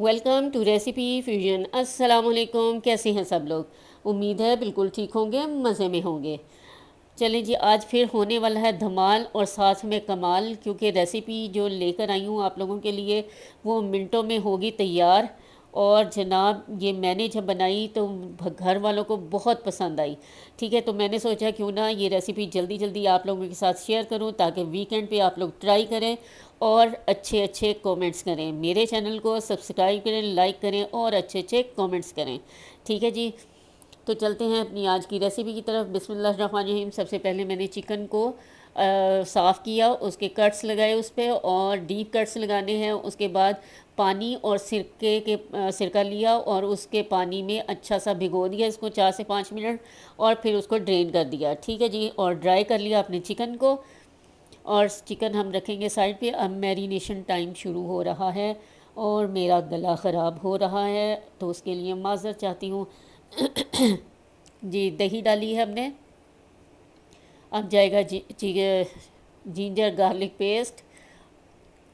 Welcome to recipe fusion. अस्सलाम वालेकुम। कैसे हैं सब लोग? उम्मीद है बिल्कुल ठीक होंगे, मज़े में होंगे। चलें जी, आज फिर होने वाला है धमाल और साथ में कमाल, क्योंकि रेसिपी जो लेकर आई हूँ आप लोगों के लिए वो मिनटों में होगी तैयार। और जनाब ये मैंने जब बनाई तो घर वालों को बहुत पसंद आई। ठीक है, तो मैंने सोचा क्यों ना ये रेसिपी जल्दी जल्दी आप लोगों के साथ शेयर करूं, ताकि वीकेंड पे आप लोग ट्राई करें और अच्छे अच्छे कमेंट्स करें। मेरे चैनल को सब्सक्राइब करें, लाइक करें और अच्छे अच्छे कमेंट्स करें। ठीक है जी, तो चलते हैं अपनी आज की रेसिपी की तरफ। बिस्मिल्लाहिर्रहमानिर्रहीम। सबसे पहले मैंने चिकन को साफ़ किया, उसके कट्स लगाए उस पर, और डीप कट्स लगाने हैं। उसके बाद पानी और सिरका लिया और उसके पानी में अच्छा सा भिगो दिया इसको 4 से 5 मिनट, और फिर उसको ड्रेन कर दिया। ठीक है जी, और ड्राई कर लिया अपने चिकन को। और चिकन हम रखेंगे साइड पे। अब मैरिनेशन टाइम शुरू हो रहा है और मेरा गला ख़राब हो रहा है, तो उसके लिए माज़रत चाहती हूँ। जी, दही डाली है हमने। अब जाएगा जिंजर गार्लिक पेस्ट।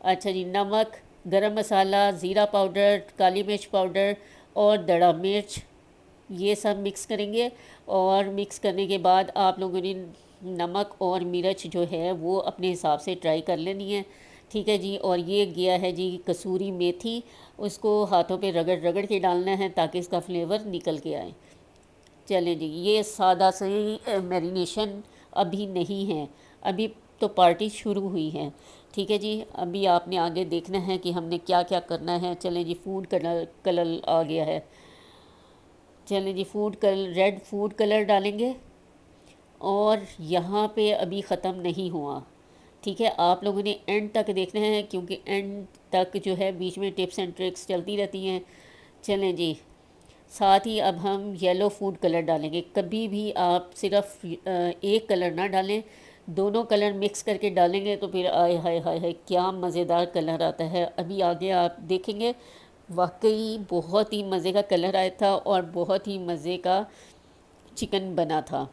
अच्छा जी, नमक, गरम मसाला, ज़ीरा पाउडर, काली मिर्च पाउडर और दड़ा मिर्च, ये सब मिक्स करेंगे। और मिक्स करने के बाद आप लोगों ने नमक और मिर्च जो है वो अपने हिसाब से ट्राई कर लेनी है। ठीक है जी, और ये गया है जी कसूरी मेथी। उसको हाथों पे रगड़ रगड़ के डालना है ताकि इसका फ्लेवर निकल के आए। चलें जी, ये सादा सही मैरिनेशन अभी नहीं है, अभी तो पार्टी शुरू हुई है। ठीक है जी, अभी आपने आगे देखना है कि हमने क्या क्या करना है। चलें जी, फूड कलर कलर आ गया है। चलें जी, रेड फूड कलर डालेंगे। और यहाँ पे अभी ख़त्म नहीं हुआ। ठीक है, आप लोगों ने एंड तक देखना है, क्योंकि एंड तक जो है बीच में टिप्स एंड ट्रिक्स चलती रहती हैं। चलें जी, साथ ही अब हम येलो फूड कलर डालेंगे। कभी भी आप सिर्फ एक कलर ना डालें, दोनों कलर मिक्स करके डालेंगे तो फिर आय हाय हाय हाय क्या मज़ेदार कलर आता है। अभी आगे आप देखेंगे, वाकई बहुत ही मज़े का कलर आया था और बहुत ही मज़े का चिकन बना था।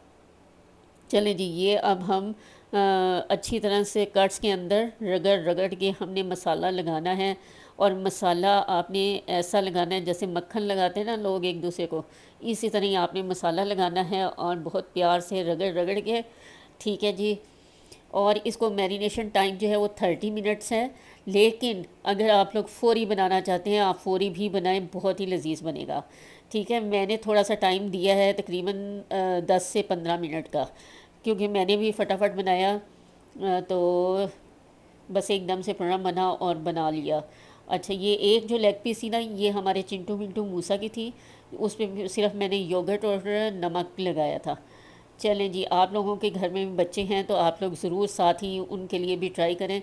चलें जी, ये अब हम अच्छी तरह से कट्स के अंदर रगड़ रगड़ के हमने मसाला लगाना है। और मसाला आपने ऐसा लगाना है जैसे मक्खन लगाते हैं ना लोग एक दूसरे को, इसी तरह ही आपने मसाला लगाना है और बहुत प्यार से रगड़ रगड़ के। ठीक है जी, और इसको मैरिनेशन टाइम जो है वो 30 मिनट्स है। लेकिन अगर आप लोग फ़ौरी बनाना चाहते हैं, आप फ़ौरी भी बनाएं, बहुत ही लजीज बनेगा। ठीक है, मैंने थोड़ा सा टाइम दिया है, तकरीबन 10 से 15 मिनट का, क्योंकि मैंने भी फटाफट बनाया। तो बस एकदम से प्रोग्राम बना और बना लिया। अच्छा, ये एक जो लेग पीस थी ना, ये हमारे चिंटू मिंटू मूसा की थी। उस पर सिर्फ मैंने योगर्ट और नमक लगाया था। चलें जी, आप लोगों के घर में भी बच्चे हैं तो आप लोग ज़रूर साथ ही उनके लिए भी ट्राई करें।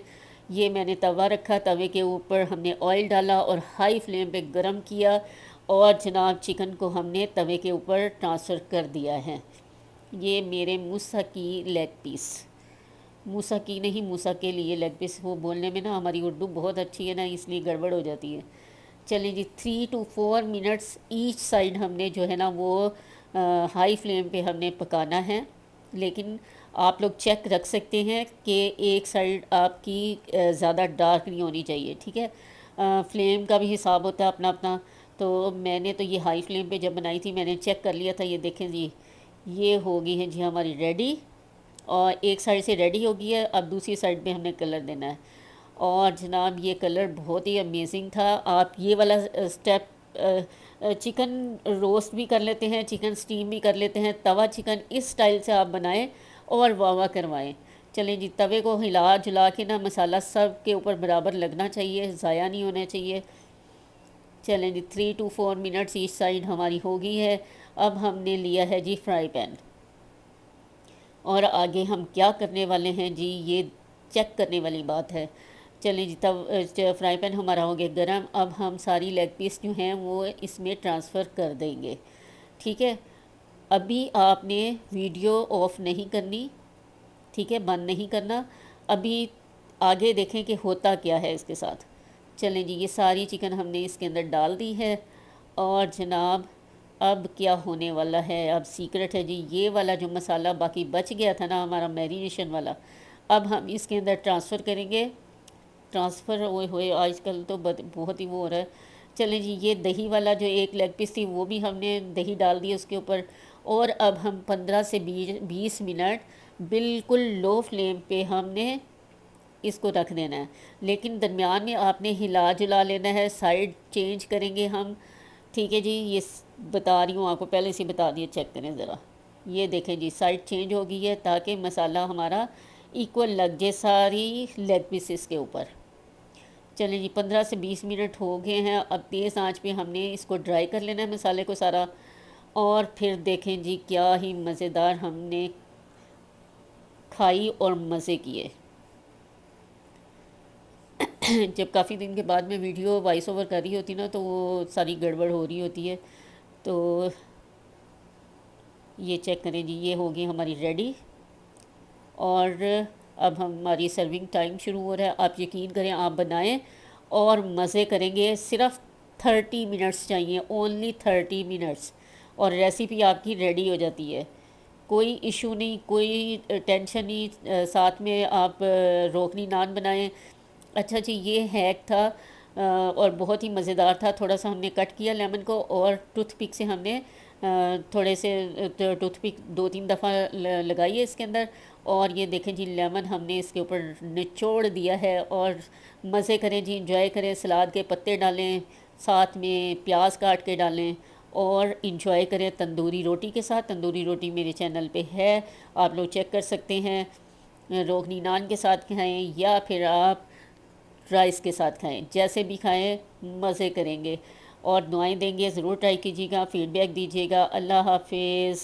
ये मैंने तवा रखा, तवे के ऊपर हमने ऑयल डाला और हाई फ्लेम पे गरम किया, और जनाब चिकन को हमने तवे के ऊपर ट्रांसफ़र कर दिया है। ये मेरे मूसा की लेग पीस, मूसा की नहीं, मूसा के लिए लेग पीस। वो बोलने में ना हमारी उर्दू बहुत अच्छी है ना, इसलिए गड़बड़ हो जाती है। चलिए जी, 3 to 4 मिनट्स ईच साइड हमने जो है ना वो हाई फ्लेम पे हमने पकाना है। लेकिन आप लोग चेक रख सकते हैं कि एक साइड आपकी ज़्यादा डार्क नहीं होनी चाहिए। ठीक है, फ्लेम का भी हिसाब होता है अपना अपना। तो मैंने तो ये हाई फ्लेम पे जब बनाई थी मैंने चेक कर लिया था। ये देखें जी, ये हो गई है जी हमारी रेडी, और एक साइड से रेडी हो गई है। अब दूसरी साइड पे हमने कलर देना है। और जनाब ये कलर बहुत ही अमेजिंग था। आप ये वाला स्टेप चिकन रोस्ट भी कर लेते हैं, चिकन स्टीम भी कर लेते हैं, तवा चिकन इस स्टाइल से आप बनाएं और वाह वाह करवाएं। चलें जी, तवे को हिला जुला के ना मसाला सब के ऊपर बराबर लगना चाहिए, ज़ाया नहीं होना चाहिए। चलें जी, 3 to 4 मिनट्स ईच साइड हमारी हो गई है। अब हमने लिया है जी फ्राई पैन, और आगे हम क्या करने वाले हैं जी, ये चेक करने वाली बात है। चलिए जी, तब फ्राई पैन हमारा हो गया गरम। अब हम सारी लेग पीस जो हैं वो इसमें ट्रांसफ़र कर देंगे। ठीक है, अभी आपने वीडियो ऑफ नहीं करनी। ठीक है, बंद नहीं करना। अभी आगे देखें कि होता क्या है इसके साथ। चलें जी, ये सारी चिकन हमने इसके अंदर डाल दी है। और जनाब अब क्या होने वाला है, अब सीक्रेट है जी। ये वाला जो मसाला बाकी बच गया था ना हमारा मैरिनेशन वाला, अब हम इसके अंदर ट्रांसफ़र करेंगे। ट्रांसफ़र हुए हुए आजकल तो बहुत ही वो हो रहा है। चलें जी, ये दही वाला जो एक लेग पीस थी वो भी हमने दही डाल दी उसके ऊपर। और अब हम 15 से 20 मिनट बिल्कुल लो फ्लेम पे हमने इसको रख देना है। लेकिन दरमियान में आपने हिला जुला लेना है, साइड चेंज करेंगे हम। ठीक है जी, ये बता रही हूँ आपको, पहले से बता दिए, चेक करें ज़रा। ये देखें जी, साइड चेंज हो गई है ताकि मसाला हमारा इक्वल लग जाए सारी लेग पीसेस के ऊपर। चलें जी, 15 से 20 मिनट हो गए हैं। अब तेज़ आंच पे हमने इसको ड्राई कर लेना है मसाले को सारा। और फिर देखें जी, क्या ही मज़ेदार हमने खाई और मज़े किए। जब काफ़ी दिन के बाद मैं वीडियो वॉइस ओवर कर रही होती ना, तो वो सारी गड़बड़ हो रही होती है। तो ये चेक करें जी, ये होगी हमारी रेडी। और अब हमारी सर्विंग टाइम शुरू हो रहा है। आप यकीन करें, आप बनाएं और मज़े करेंगे। सिर्फ 30 मिनट्स चाहिए, ओनली 30 मिनट्स, और रेसिपी आपकी रेडी हो जाती है। कोई इशू नहीं, कोई टेंशन नहीं। साथ में आप रोकनी नान बनाएं। अच्छा जी, ये हैक था और बहुत ही मज़ेदार था। थोड़ा सा हमने कट किया लेमन को और टूथपिक से हमने थोड़े से टूथपिक 2-3 दफ़ा लगाई है इसके अंदर। और ये देखें जी, लेमन हमने इसके ऊपर निचोड़ दिया है। और मज़े करें जी, इंजॉय करें। सलाद के पत्ते डालें, साथ में प्याज काट के डालें और इंजॉय करें तंदूरी रोटी के साथ। तंदूरी रोटी मेरे चैनल पे है, आप लोग चेक कर सकते हैं। रोगनी नान के साथ खाएं या फिर आप राइस के साथ खाएं, जैसे भी खाएं मज़े करेंगे। और दुआएं देंगे, ज़रूर ट्राई कीजिएगा, फ़ीडबैक दीजिएगा। अल्लाह हाफिज़।